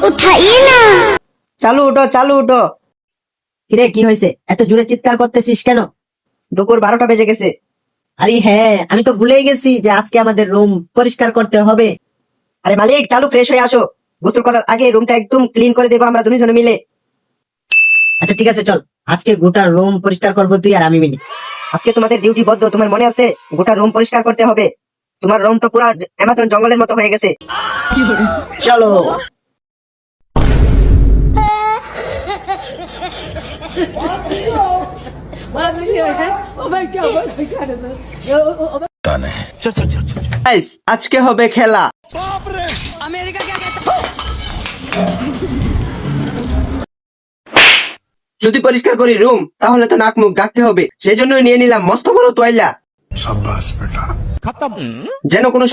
उठाइए ना। চালু উঠো, চালু উঠো। কিরে কি হয়েছে, এত জোরে চিৎকার করতেছিস কেন? দুপুর 12টা বেজে গেছে। আরে হ্যাঁ, আমি তো ভুলেই গেছি যে আজকে আমাদের রুম পরিষ্কার করতে হবে। আরে মালিক, চালু ফ্রেশ হয়ে আসো। গোসল করার আগে রুমটা একদম ক্লিন করে দেবো আমরা দুজনে মিলে। আচ্ছা ঠিক আছে, চল আজকে গোটা রুম পরিষ্কার করবো তুই আর আমি মিলে। আজকে তোমাদের ডিউটি বদ্ধ, তোমার মনে আছে? গোটা রুম পরিষ্কার করতে হবে। তোমার রুম তো পুরো অ্যামাজন জঙ্গলের মতো হয়ে গেছে। চলো। গাইস, আজকে হবে খেলা। যদি পরিষ্কার করি রুম, তাহলে তো নাক মুখ ডাকতে হবে। সেই জন্যই নিয়ে নিলাম মস্ত বড় তোয়াইলা, যেন কোনো